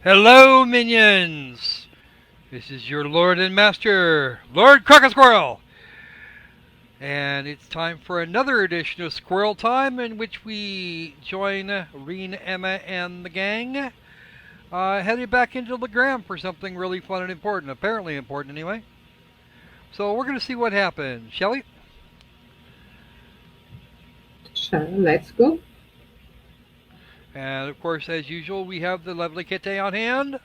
Hello, minions! This is your Lord and Master, Lord Squirrel! And it's time for another edition of Squirrel Time in which we join Reen, Emma, and the gang headed back into Legram for something really fun and important. Apparently important, anyway. So we're going to see what happens, shall we? Sure, let's go. And of course, as usual, we have the lovely Kitty on hand.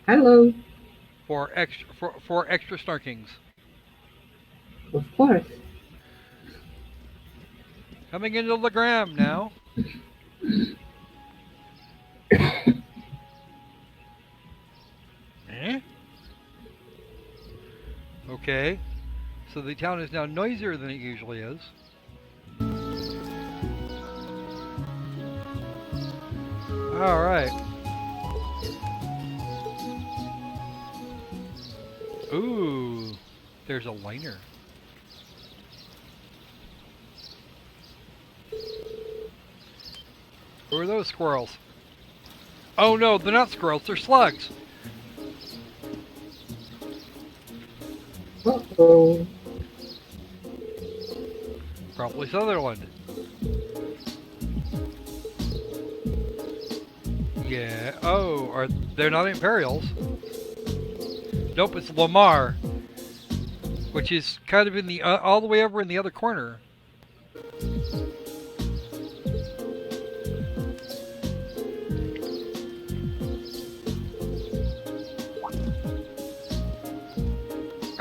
Hello, For extra snarkings. of course. Coming into Legram now. Eh? Okay. So the town is now noisier than it usually is. All right. Ooh, there's a liner. Who are those squirrels? Oh no, they're not squirrels, they're slugs. Uh-oh. Probably Sutherland. Yeah. Oh, they're not Imperials? Nope, it's Lamar, which is kind of in the all the way over in the other corner.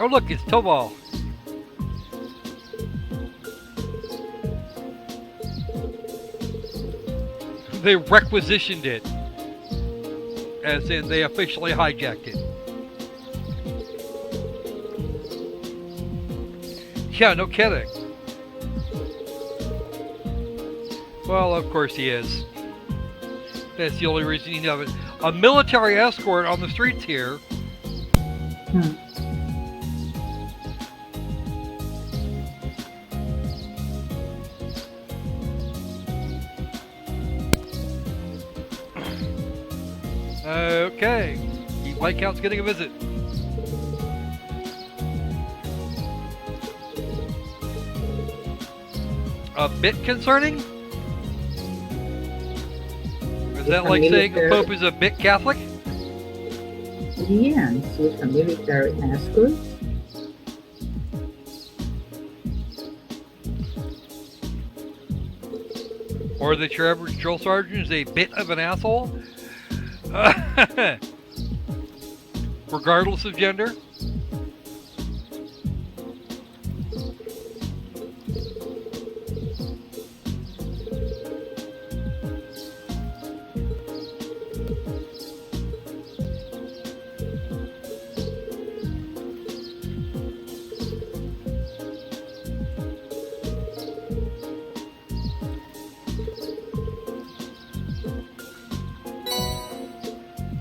Oh look, it's Tobal. They requisitioned it, as in they officially hijacked it. Yeah, no kidding. Well, of course he is. That's the only reason you know it. A military escort on the streets here. Hmm. Okay. Viscount's getting a visit. A bit concerning? Is With that a like saying the military, Pope is a bit Catholic? yes, with a military escort. Or that your average drill sergeant is a bit of an asshole? Regardless of gender?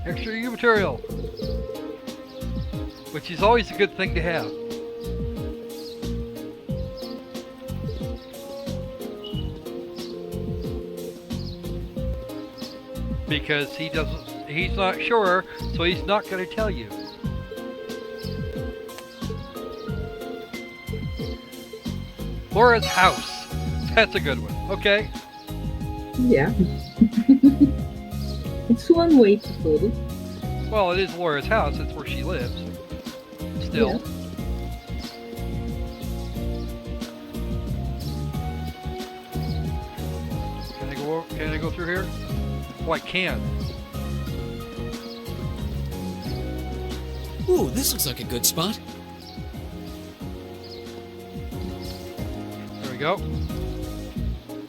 Extra U material, which is always a good thing to have. Because he's not sure, so he's not going to tell you. Laura's house. That's a good one. Okay. Yeah. It's one way to put it. Well, it is Laura's house. That's where she lives. Still. Yeah. Can I go through here? Oh, I can. Ooh, this looks like a good spot. There we go.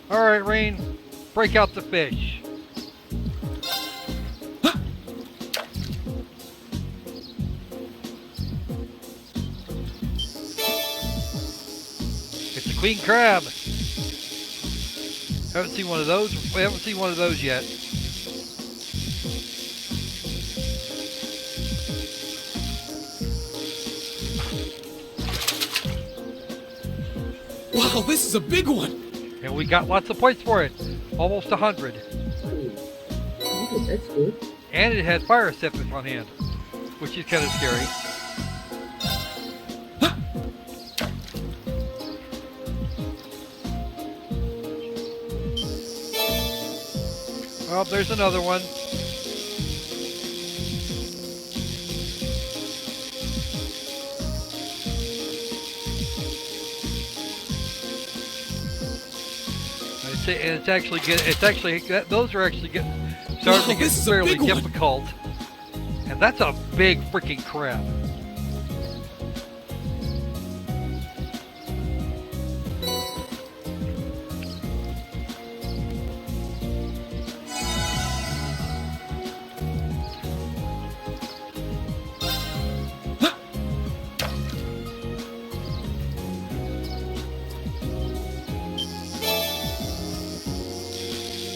All right, Rain. Break out the fish. It's a queen crab. Haven't seen one of those. We haven't seen one of those yet. Wow, this is a big one. And we got lots of points for it. Almost 100. Oh, that's good. And it had fire scepters on hand, which is kind of scary. Oh, there's another one. And it's actually good. It's actually those are actually getting starting to get fairly difficult. And that's a big freaking crab.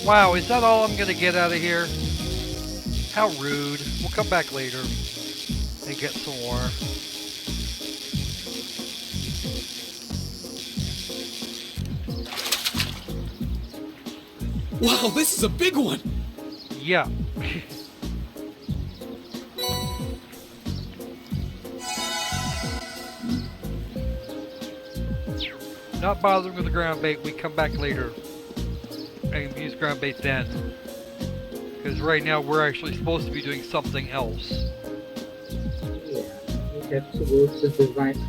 Wow, is that all I'm gonna get out of here? How rude. We'll come back later and get some more. Wow, this is a big one! Yeah. Not bothering with the ground bait, we come back later and use ground bait then. Because right now we're actually supposed to be doing something else. Yeah, we have to go to the Viscount's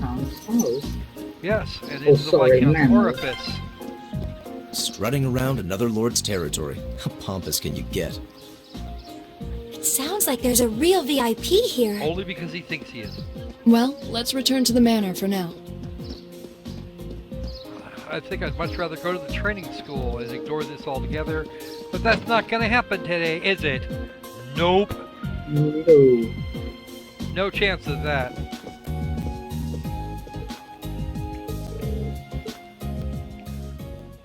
house. Yes, and Oh, into the sorry, Viscount's Manuel. orifice. Strutting around another lord's territory. How pompous can you get? It sounds like there's a real VIP here. Only because he thinks he is. Well, let's return to the manor for now. I think I'd much rather go to the training school and ignore this altogether. But that's not going to happen today, is it? Nope. No. No chance of that.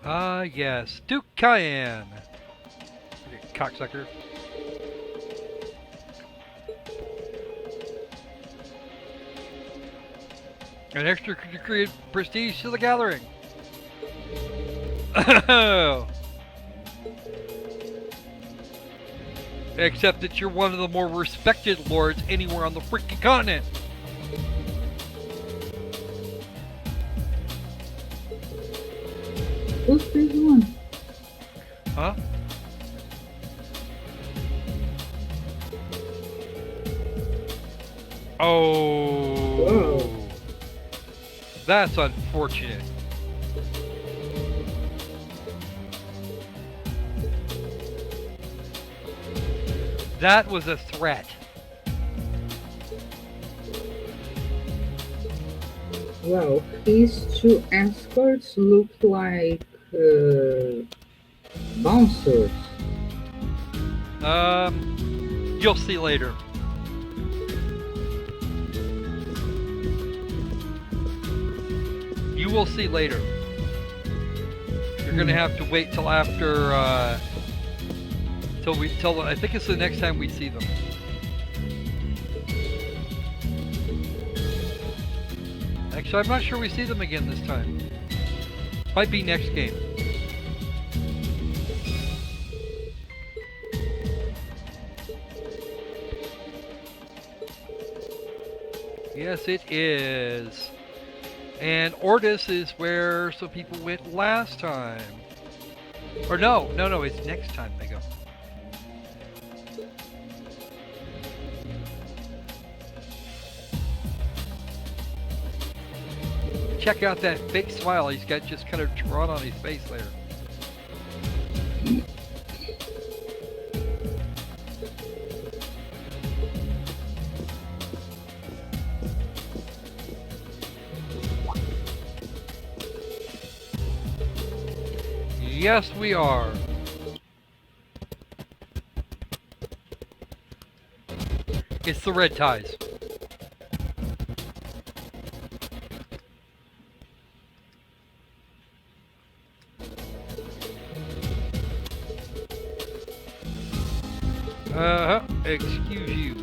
Ah, yes. Duke Cayenne. Cocksucker. An extra created prestige to the gathering. Except that you're one of the more respected lords anywhere on the freaking continent. Who's this one? Huh? Oh. Whoa. That's unfortunate. That was a threat. Well, these two escorts look like bouncers. You'll see later. You will see later. You're gonna have to wait till after, till I think it's the next time we see them. Actually, I'm not sure we see them again this time. Might be next game. Yes, it is. And Ortis is where some people went last time. Or no, it's next time they go. Check out that fake smile he's got just kind of drawn on his face there. Yes, we are. It's the red ties. Excuse you.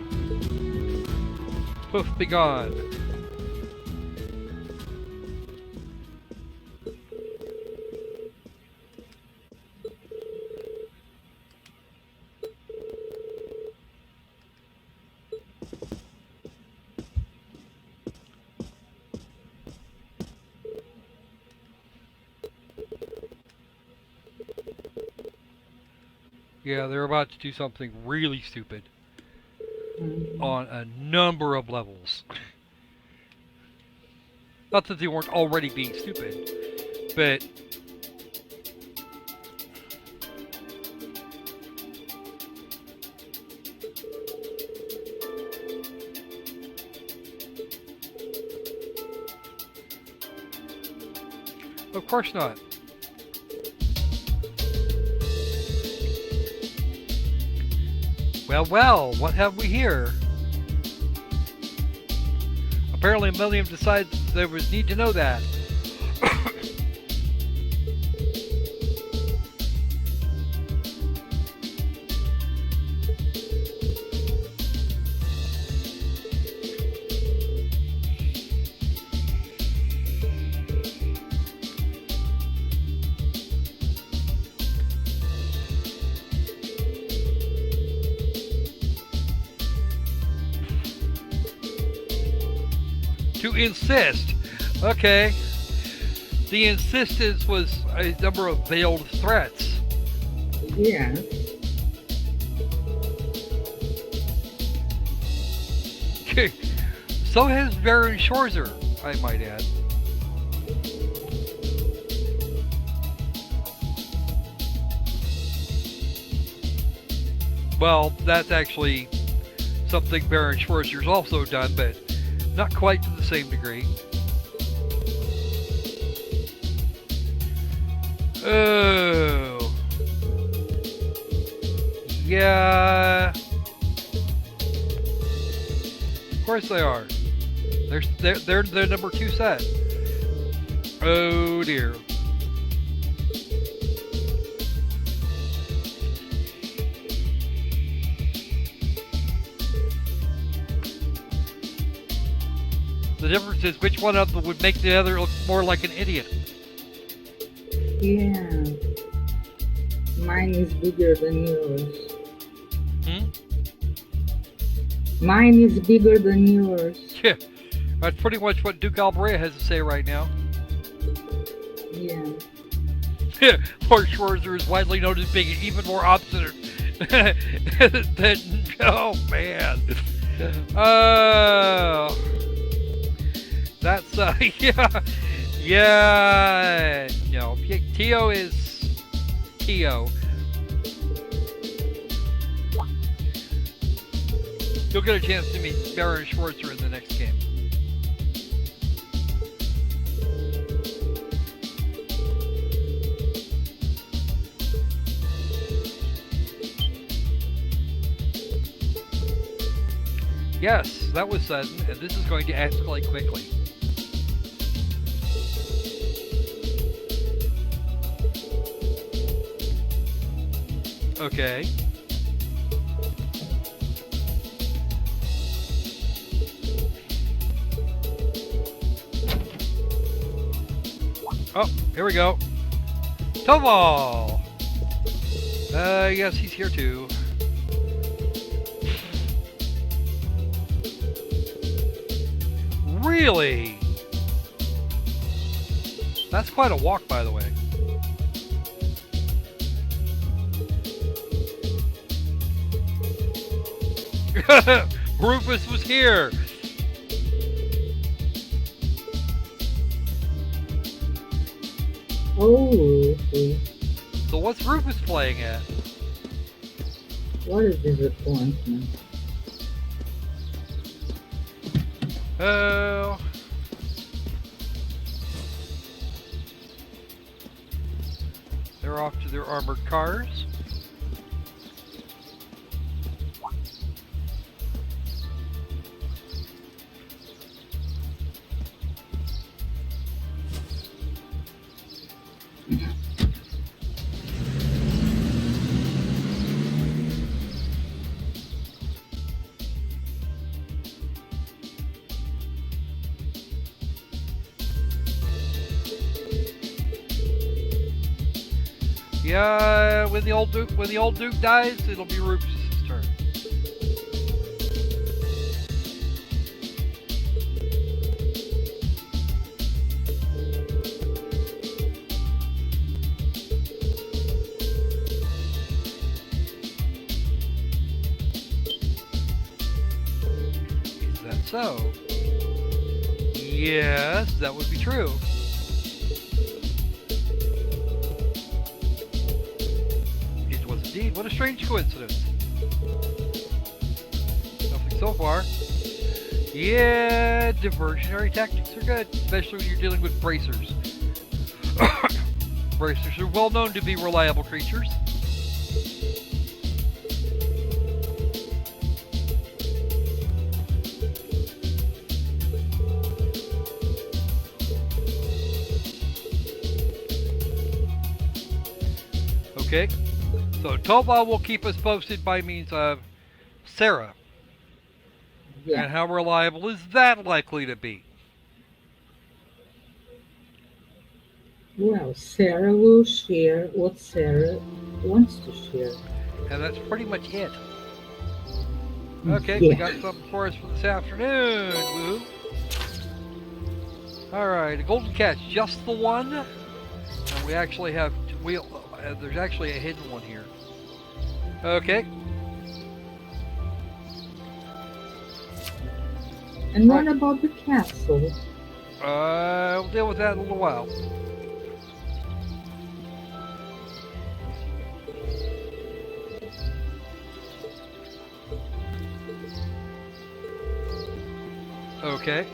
Poof, be gone. Yeah, they're about to do something really stupid Mhm. on a number of levels. Not that they weren't already being stupid, but of course not. Well, what have we here? Apparently Millennium decides there was need to know that. To insist. Okay. The insistence was a number of veiled threats. Yes. So has Baron Schwarzer, I might add. Well, that's actually something Baron Schwarzer's also done, but not quite to the same degree. Oh. Yeah. Of course they are. They're the number 2 set. Oh dear. The difference is which one of them would make the other look more like an idiot. Yeah. Mine is bigger than yours. Mine is bigger than yours. Yeah, that's pretty much what Duke Alberea has to say right now. Yeah. Lord Schwarzer is widely known as being even more obstinate than... Oh, man. Oh... That's, yeah. Yeah. No, Tio is Tio. You'll get a chance to meet Baron Schwarzer in the next game. Yes, that was sudden, and this is going to escalate quickly. Okay. Oh, here we go. Toval! Yes, he's here too. Really? That's quite a walk, by the way. Rufus was here. Oh, okay. So what's Rufus playing at? What a disappointment. Oh. They're off to their armored cars. Yeah, when the old Duke dies, it'll be Rufus's turn. so. Yes, that would be true. It was indeed. What a strange coincidence. Nothing so far. Yeah, diversionary tactics are good, especially when you're dealing with bracers. Bracers are well known to be reliable creatures. Okay, so Toba will keep us posted by means of Sarah. Yeah. And how reliable is that likely to be? Well, Sarah will share what Sarah wants to share. And that's pretty much it. Okay, we got something for us for this afternoon. Woo. Alright, a golden catch, just the one. And we actually have, there's actually a hidden one here. Okay. And what about the castle? We'll deal with that in a little while. Okay.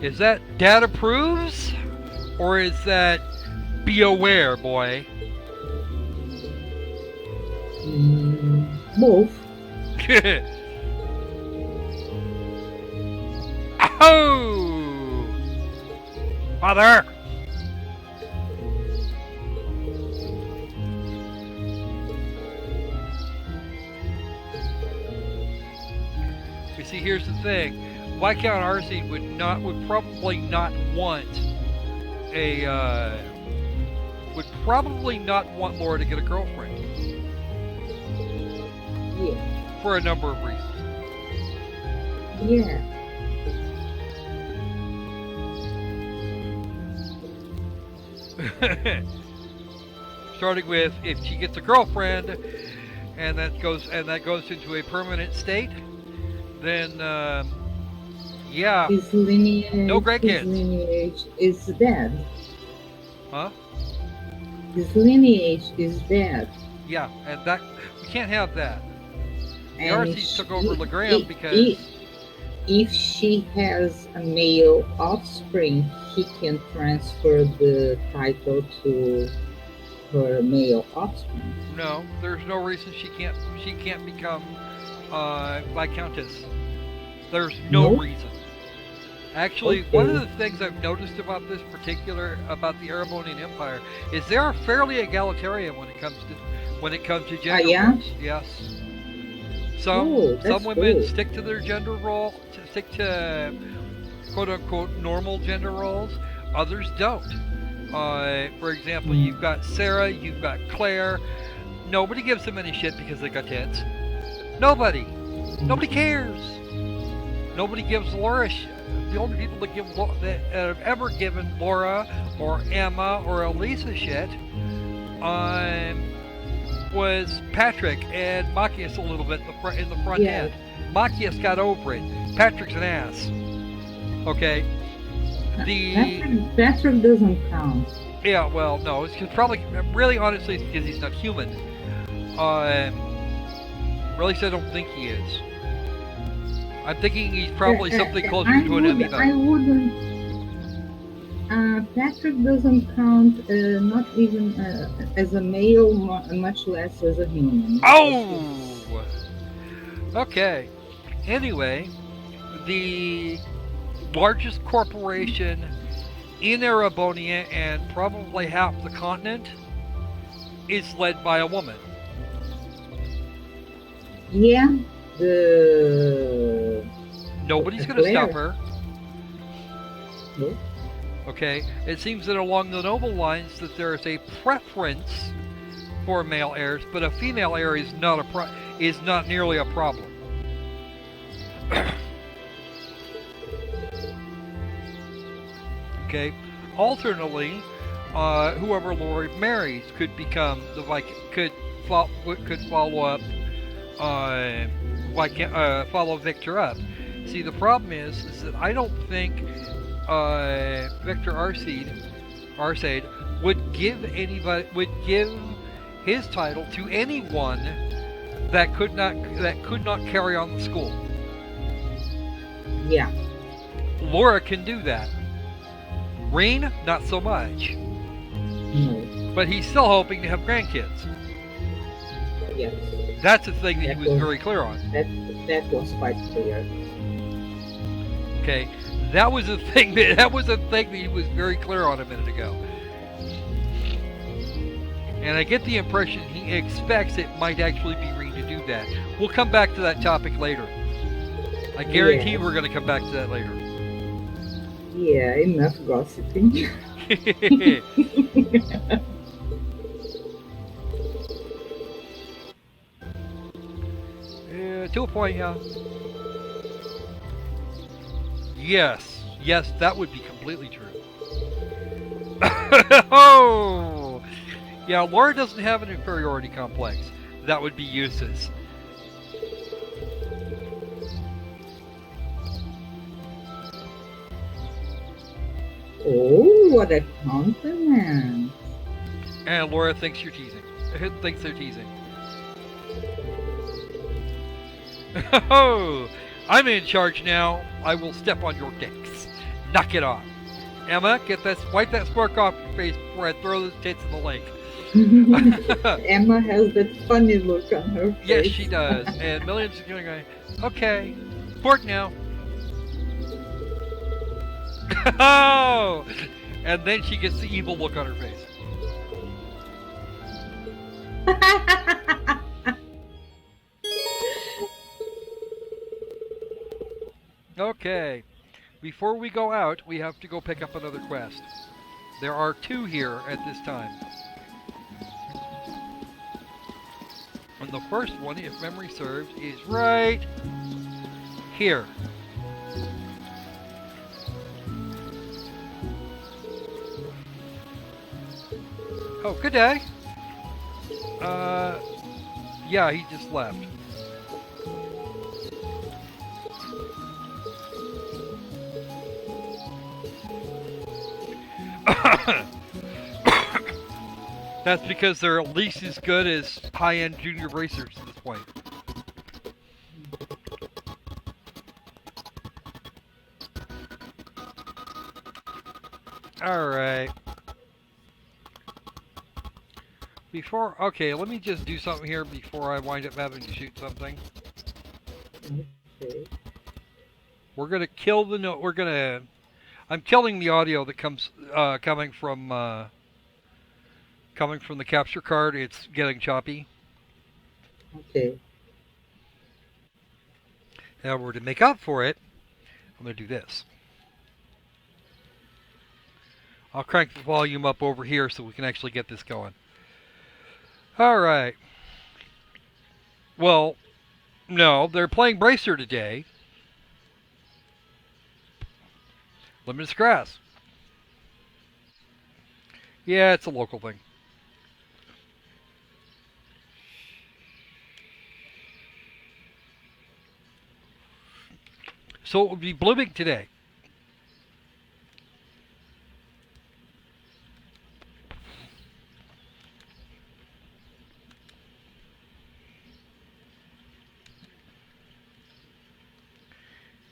Is that dad approves? Or is that be aware, boy? Both. Oh! Father! You see, here's the thing. Viscount Arcee would probably not want Laura to get a girlfriend. Yeah. For a number of reasons. Yeah. Starting with, if she gets a girlfriend and that goes into a permanent state, then yeah, His lineage, no great his kids. lineage is dead. Huh? His lineage is dead. Yeah, and that we can't have that. The And Arcees took over Legram because if she has a male offspring, he can transfer the title to her male offspring. no, there's no reason she can't become Viscountess. There's no No? reason. Actually, Okay. one of the things I've noticed about the Erebonian Empire is they are fairly egalitarian when it comes to gender yeah? roles. Yes. Oh, that's Some women good. stick to their gender role, stick to quote unquote normal gender roles. Others don't. For example, you've got Sarah, you've got Claire. Nobody gives them any shit because they got tits. Nobody cares. Nobody gives Laura shit. The only people that have ever given Laura or Emma or Elisa shit was Patrick and Machias a little bit in the front Yeah. end. Machias got over it. Patrick's an ass. Okay. Patrick doesn't count. Yeah, well, no, it's probably, really honestly, it's because he's not human. Really, I don't think he is. I'm thinking he's probably something closer to an amoeba. I wouldn't. Patrick doesn't count, not even as a male, much less as a human. Oh! Okay. Anyway, the largest corporation in Erebonia and probably half the continent is led by a woman. Yeah, Nobody's going to Claire. stop her. Nope. Okay, it seems that along the noble lines that there is a preference for male heirs, but a female heir is not nearly a problem. Okay. Alternately, whoever Laura marries could become the Viking. Could follow up. Follow Victor up. See, the problem is that I don't think Victor Arcade would give his title to anyone that could not carry on the school. Yeah. Laura can do that. Rain, not so much. No. But he's still hoping to have grandkids. Yes. That's the thing that he was very clear on. That was quite clear. Okay, that was the thing that he was very clear on a minute ago. And I get the impression he expects it might actually be Reen to do that. We'll come back to that topic later. I guarantee we're going to come back to that later. Yeah, enough gossiping. To a point, yeah. Yes, that would be completely true. Oh! Yeah, Laura doesn't have an inferiority complex. That would be useless. Oh, what a compliment. And Laura thinks you're teasing. Thinks they're teasing. Oh! I'm in charge now. I will step on your dicks. Knock it off. Emma, wipe that smirk off your face before I throw those tits in the lake. Emma has that funny look on her face. Yes, she does. And Millions is going to go, okay, sport now. Oh! And then she gets the evil look on her face. Okay. Before we go out, we have to go pick up another quest. There are 2 here at this time. And the first one, if memory serves, is right here. Oh, good day. Yeah, he just left. That's because they're at least as good as high-end junior racers at this point. Alright. Okay, let me just do something here before I wind up having to shoot something. Okay. We're gonna kill the I'm killing the audio that comes coming from the capture card. It's getting choppy. Okay. However, to make up for it, I'm gonna do this. I'll crank the volume up over here so we can actually get this going. Alright. Well, no, they're playing Bracer today. Limitless Grass. Yeah, it's a local thing. So it would be blooming today.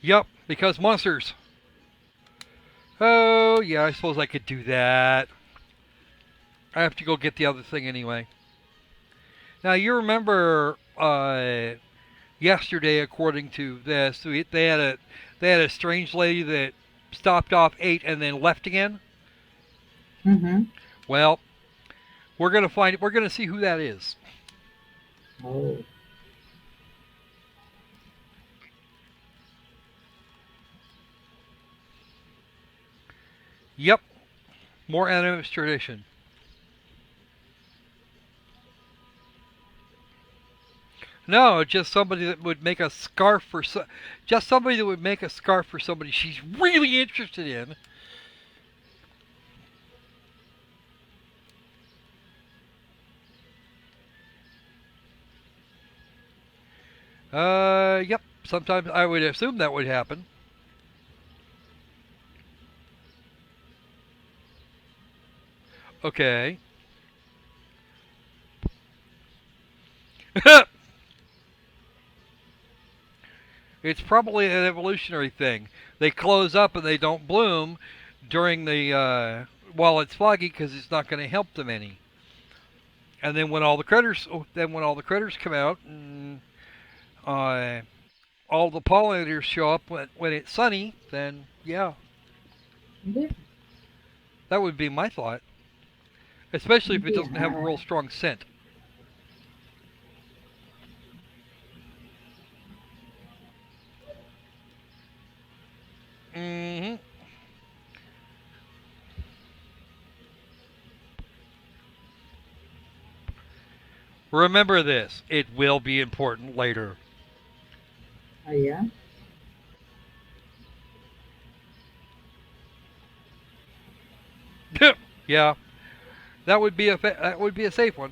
Yup, because monsters. Oh, yeah, I suppose I could do that. I have to go get the other thing anyway. Now, you remember yesterday, according to this, they had a strange lady that stopped off, ate, and then left again? Mm-hmm. Well, we're gonna see who that is. Oh. Yep. More Animus tradition. No, just somebody that would make a scarf for just somebody that would make a scarf for somebody she's really interested in. Yep. Sometimes I would assume that would happen. Okay. It's probably an evolutionary thing. They close up and they don't bloom during the while it's foggy because it's not going to help them any. And then when all the critters come out and all the pollinators show up when it's sunny, then yeah, Yeah. that would be my thought. Especially if it doesn't have a Yeah. real strong scent. Hmm. Remember this. It will be important later. Oh, yeah. Yeah, that would be a safe one.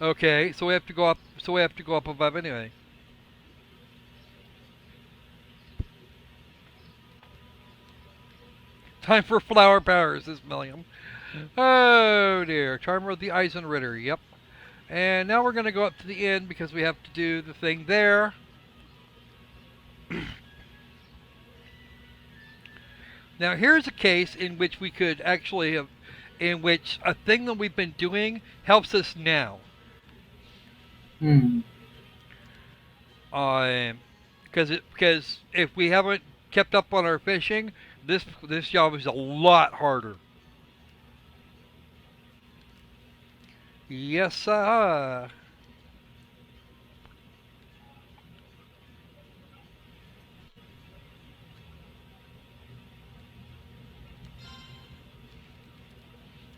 Okay, so we have to go up. So we have to go up above anyway. Time for flower powers, says Milliam. Oh dear, Charmer of the Eisenritter. Yep. And now we're going to go up to the end because we have to do the thing there. Now here's a case in which we could actually have, in which a thing that we've been doing helps us now. Hmm. Because if we haven't kept up on our fishing, this job is a lot harder. Yes, sir.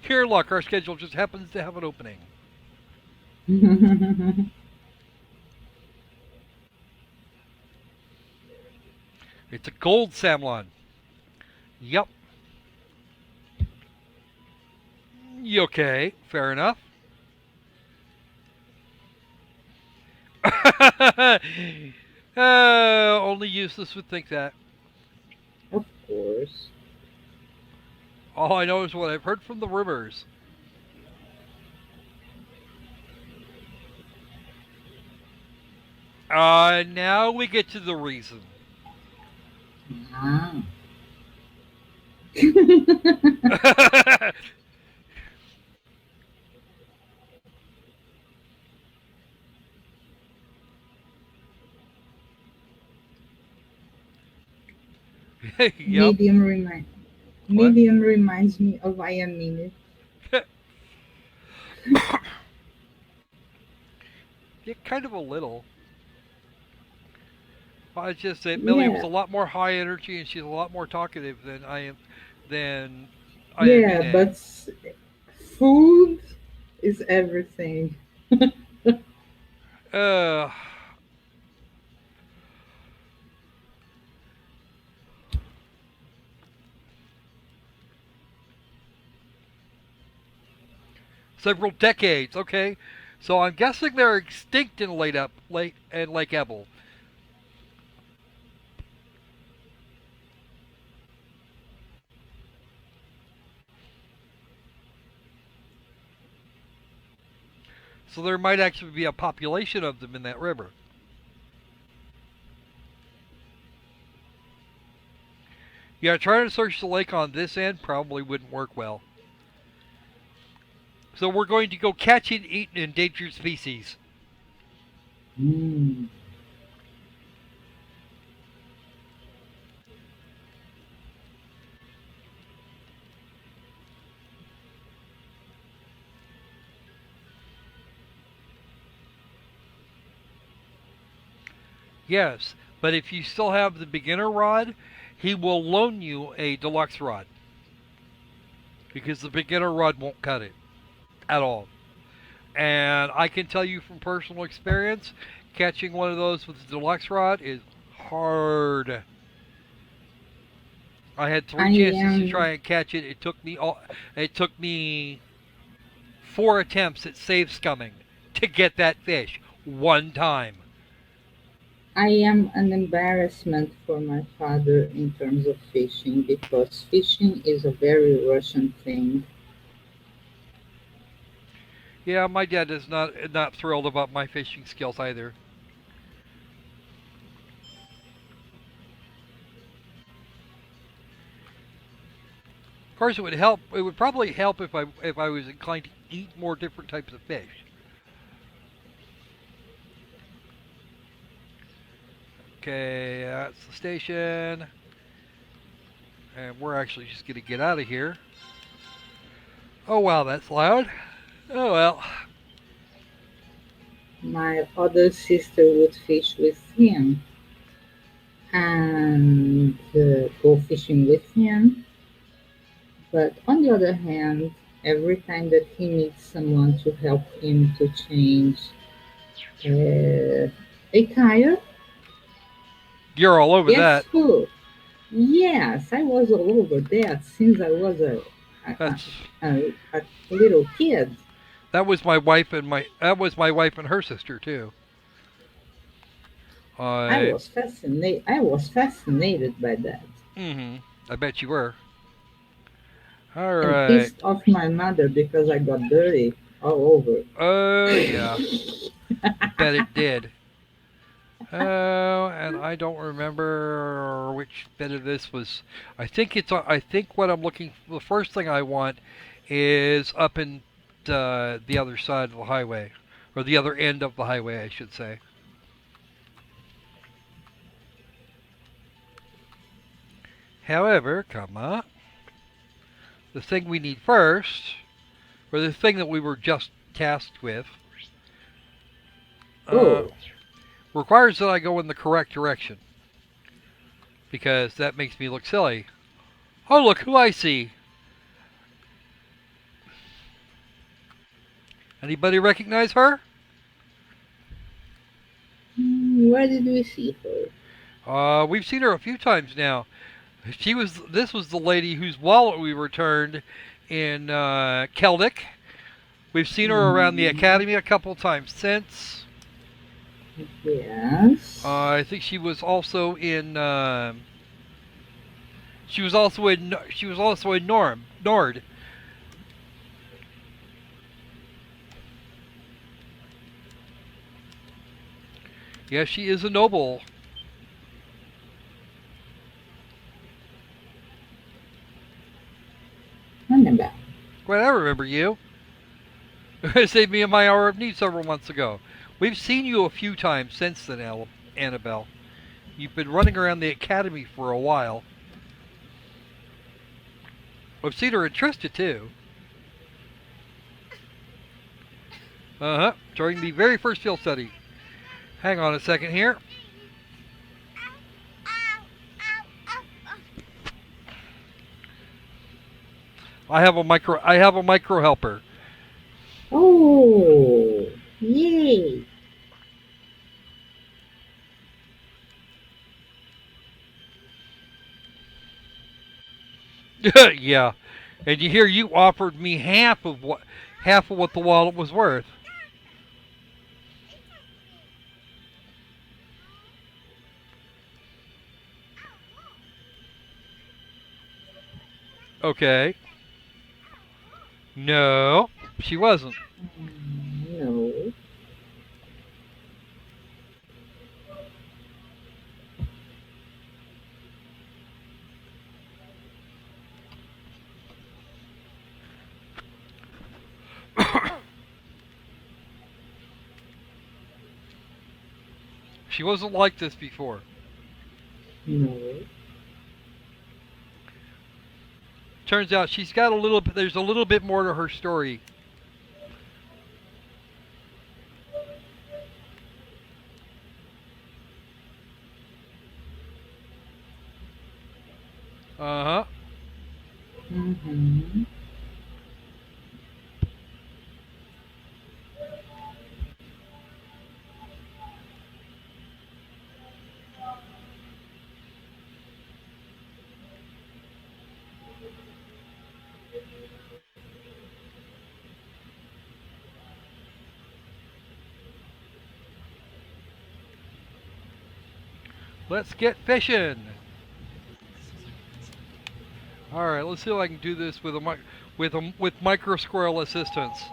Here, luck, our schedule just happens to have an opening. It's a gold salmon. Yep. Okay, fair enough. Only useless would think that. Of course. All I know is what I've heard from the rumors. Now we get to the reason. Ah. Yep. Medium reminds me of I am Minute. Yeah, kind of a little. I just say Milliam's Yeah. a lot more high energy and she's a lot more talkative than I am. Than I am Yeah, Mine. but food is everything. Uh, several decades. Okay, so I'm guessing they're extinct in Lake Ebel. So there might actually be a population of them in that river. Yeah, trying to search the lake on this end probably wouldn't work well. So we're going to go catch and eat an endangered species. Mm. Yes, but if you still have the beginner rod, he will loan you a deluxe rod. Because the beginner rod won't cut it at all. And I can tell you from personal experience, catching one of those with the deluxe rod is hard. I had I three chances to am try and catch it. It took me 4 attempts at save scumming to get that fish one time. I am an embarrassment for my father in terms of fishing because fishing is a very Russian thing. Yeah, my dad is not thrilled about my fishing skills either. Of course, it would help. It would probably help if I was inclined to eat more different types of fish. Okay, that's the station, and we're actually just gonna get out of here. Oh wow, that's loud. Oh well. My other sister would fish with him and go fishing with him. But on the other hand, every time that he meets someone to help him to change a tire, You're all over guess that. who? Yes, I was all over that since I was a, That's a little kid. that was my wife and her sister too. I I was fascinated. I was fascinated by that, mhm. I bet you were. All and right. pissed off my mother because I got dirty all over. Oh yeah. Bet it did. Oh, and I don't remember which bit of this was. I think what I'm looking. The first thing I want is up in the other side of the highway, or the other end of the highway, I should say. However, comma, the thing we need first, or the thing that we were just tasked with, uh, Oh, requires that I go in the correct direction because that makes me look silly. Oh, look who I see! Anybody recognize her? where did we see her? We've seen her a few times now. This was the lady whose wallet we returned in Celtic. We've seen her around the Mm, academy a couple times since. yes. I think she was also in. She was also in. She was also in Nord. Yes, she is a noble. Annabelle. Well, I remember you. Saved me in my hour of need several months ago. We've seen you a few times since then, Annabelle. You've been running around the academy for a while. We've seen her in Trista too. Uh huh. During the very first field study. Hang on a second here. I have a micro helper. Oh, yay. Yeah. And you hear you offered me half of what the wallet was worth. Okay. No, she wasn't. No. She wasn't like this before. No. Turns out she's got a little bit. There's a little bit more to her story. Uh huh. Mm-hmm. Let's get fishing. All right, let's see if I can do this with with micro squirrel assistance.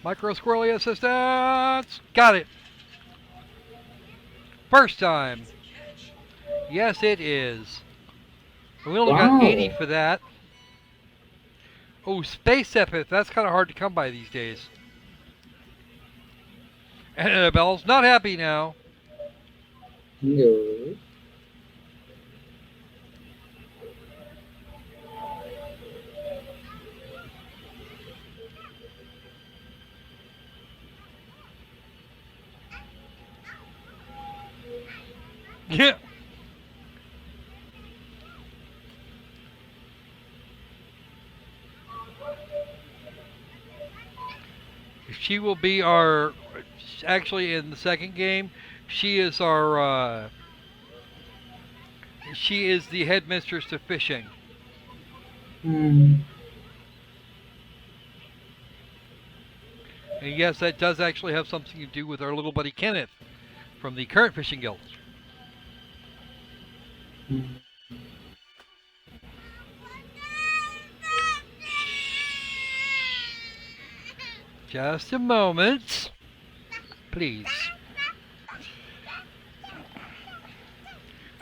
Micro squirrely assistance. Got it. First time. Yes, it is. We only got 80 for that. Oh, space epith. That's kind of hard to come by these days. And Annabelle's not happy now. No. Yeah. She will be our, actually in the second game, she is our, she is the headmistress to fishing. Hmm. And yes, that does actually have something to do with our little buddy Kenneth from the current fishing guild. Just a moment, please.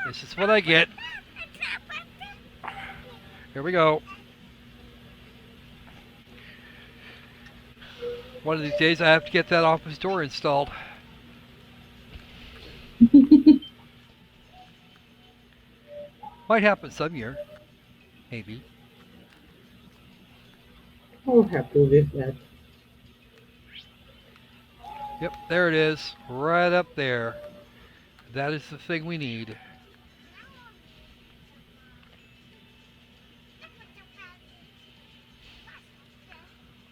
This is what I get. Here we go. One of these days I have to get that office door installed. Might happen some year. Maybe. I'll happy with that. Yep, there it is. Right up there. That is the thing we need.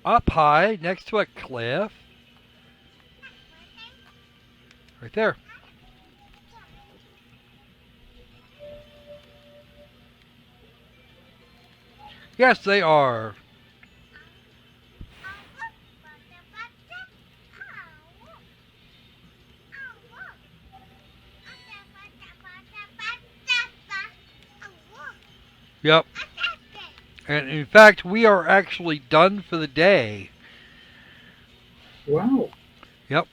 Up high, next to a cliff. Right there. Yes, they are. Yep. And in fact, we are actually done for the day. Wow. Yep.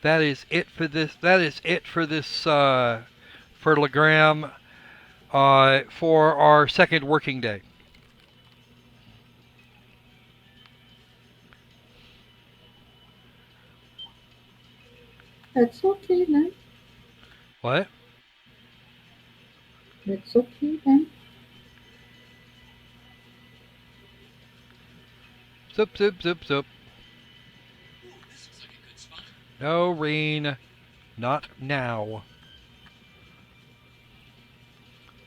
That is it for this. That is it for this for Legram for our second working day. That's okay then. What? That's okay then. Zip, zip, zip, zip. No, Reen. Not now.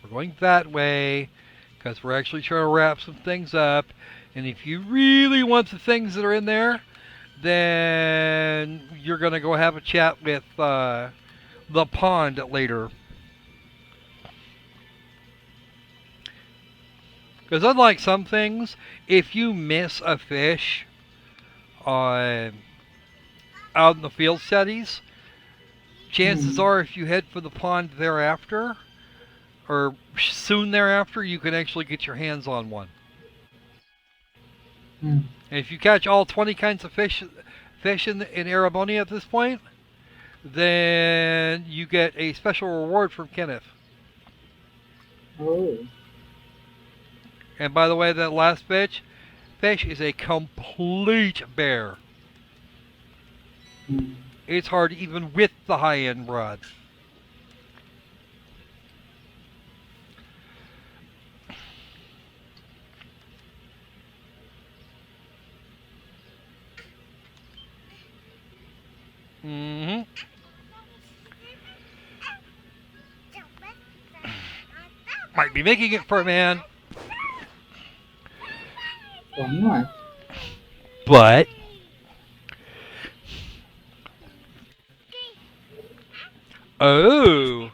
We're going that way because we're actually trying to wrap some things up. And if you really want the things that are in there, then you're going to go have a chat with the pond later. Because unlike some things, if you miss a fish out in the field studies, chances are if you head for the pond thereafter, or soon thereafter, you can actually get your hands on one. And if you catch all 20 kinds of fish in Arabonia at this point, then you get a special reward from Kenneth. Oh. And by the way, that last fish is a complete bear. It's hard even with the high-end rod. Mm-hmm. Might be making it for a man. Why not? But Oh.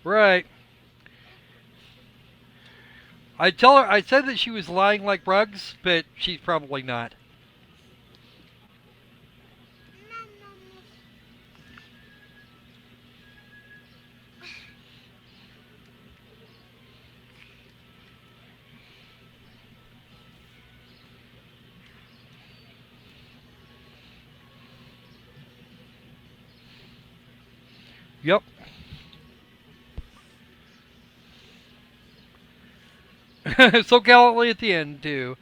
Right. I said that she was lying like rugs, but she's probably not. Yep. So gallantly at the end, too.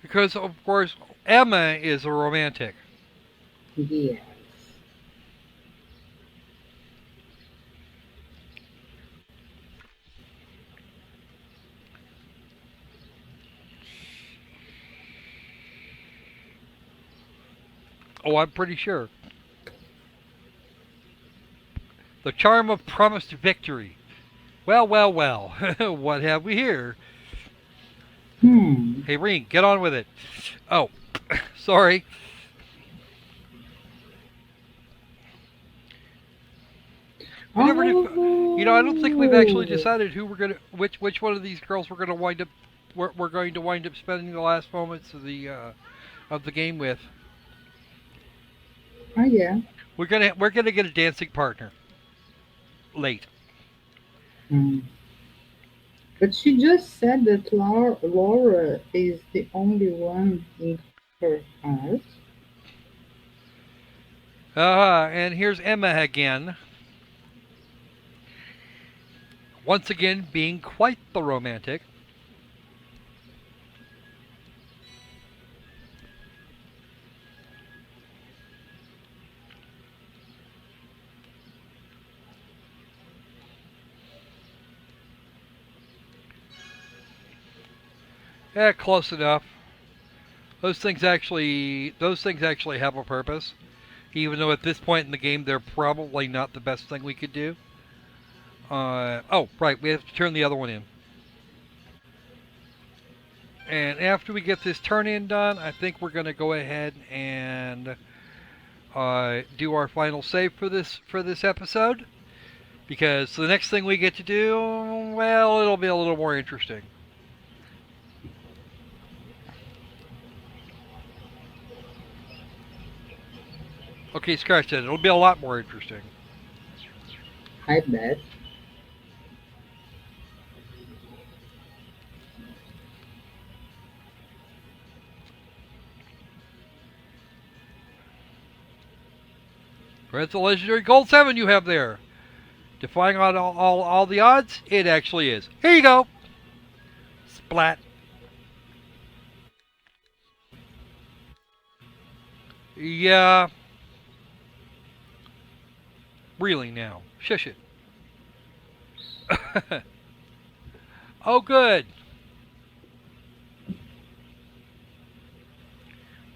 Because, of course, Emma is a romantic. Yes. Oh, I'm pretty sure. The charm of promised victory. Well, well, well. What have we here? Hmm. Hey, Reen, get on with it. Oh, sorry. We never did. You know, I don't think we've actually decided who we're gonna, which one of these girls we're gonna wind up, we're going to wind up spending the last moments of the game with. Oh, yeah. We're gonna get a dancing partner. Late. Hmm. But she just said that Laura is the only one in her heart. And here's Emma again. Once again, being quite the romantic. Yeah, close enough. Those things actually have a purpose. Even though at this point in the game they're probably not the best thing we could do. Oh, right, we have to turn the other one in. And after we get this turn in done, I think we're going to go ahead and do our final save for this episode. Because the next thing we get to do, well, it'll be a little more interesting. Okay, scratch that. It'll be a lot more interesting. I bet. That's a legendary gold 7 you have there. Defying all the odds, it actually is. Here you go. Splat. Yeah. Really now. Shush it. Oh, good.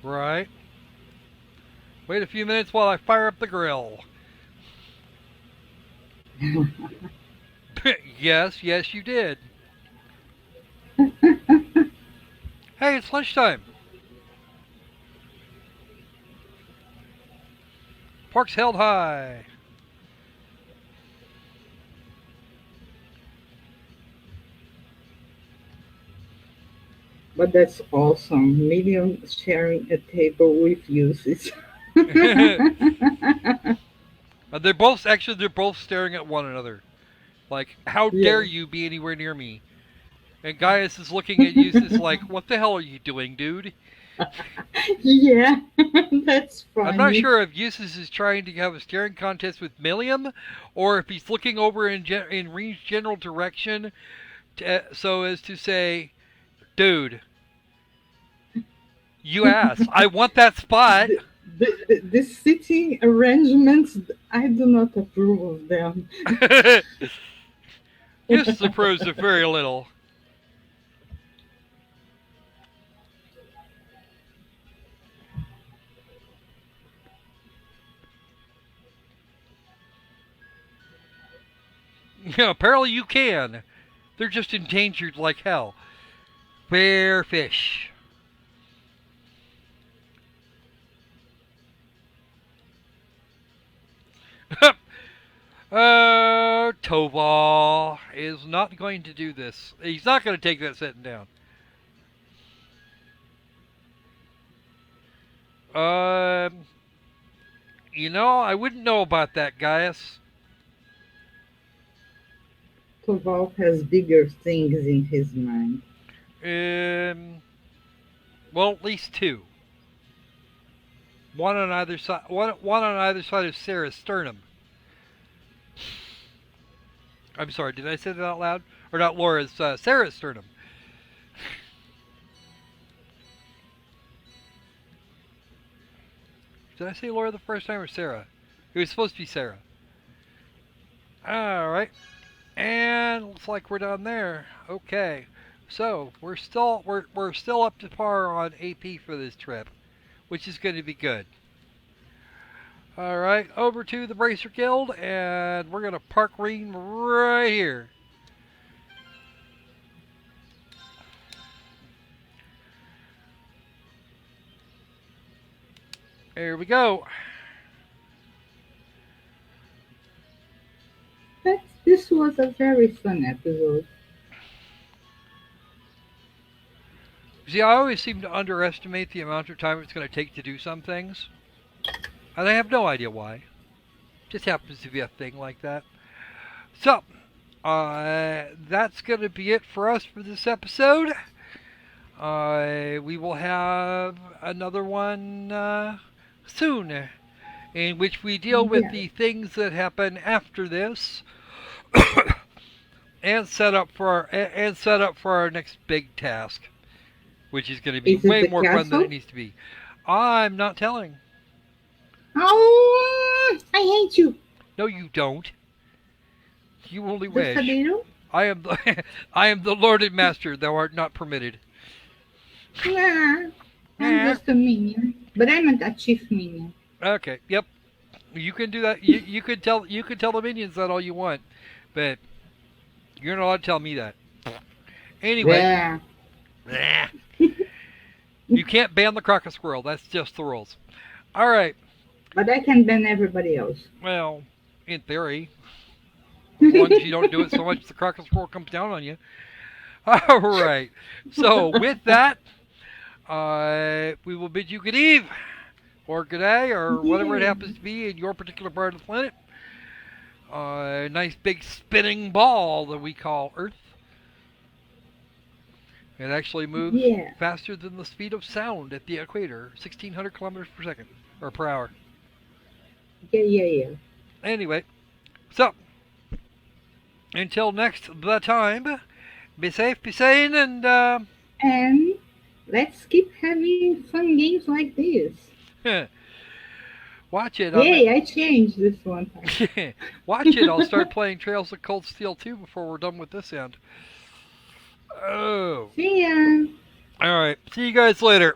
Right. Wait a few minutes while I fire up the grill. Yes, yes, you did. Hey, it's lunchtime. Pork's held high. But that's awesome. Million sharing a table with uses. They're both staring at one another. Like, how dare Yeah. you be anywhere near me? And Gaius is looking at Eustace like, what the hell are you doing, dude? Yeah, that's I'm not funny. sure if Eustace is trying to have a staring contest with Milliam, or if he's looking over in Reen's general direction, so as to say, dude, you asked. I want that spot. The sitting arrangements, I do not approve of them. Eustace approves of very little. Apparently you can. They're just endangered like hell. Fair fish. Toval is not going to do this. He's not going to take that sitting down. You know, I wouldn't know about that, Gaius. Koval has bigger things in his mind. Well, at least two. One on either side. One on either side of Sarah's sternum. I'm sorry, did I say that out loud? Or not Laura's, Sarah's sternum. Did I say Laura the first time or Sarah? It was supposed to be Sarah. Alright. And looks like we're done there. Okay. So we're still up to par on AP for this trip, which is going to be good. Alright, over to the Bracer Guild, and we're going to park Reen right here. There we go. This was a very fun episode. See, I always seem to underestimate the amount of time it's going to take to do some things. And I have no idea why. Just happens to be a thing like that. So, that's going to be it for us for this episode. We will have another one soon, in which we deal with the things that happen after this, and set up for our next big task, which is going to be way more fun than it needs to be. I'm not telling. Oh, I hate you. No, you don't. You only wish. Sabino? I am the Lord and Master. Thou art not permitted. Nah, I'm just a minion, but I'm a chief minion. Okay. Yep. You can do that. You could tell the minions that all you want, but you're not allowed to tell me that. Anyway. Yeah. You can't ban the Crocker Squirrel. That's just the rules. All right. But I can ban everybody else. Well, in theory. As long as you don't do it so much the Crocker Squirrel comes down on you. All right. So, with that, we will bid you good eve, or good day, or whatever it happens to be in your particular part of the planet. A nice big spinning ball that we call Earth. It actually moves faster than the speed of sound at the equator, 1,600 kilometers per second, or per hour. Yeah. Anyway, so, until next the time, be safe, be sane, and let's keep having fun games like this. Watch it. Yay, I changed this one. Watch it. I'll start playing Trails of Cold Steel 2 before we're done with this end. Oh. See ya. All right. See you guys later.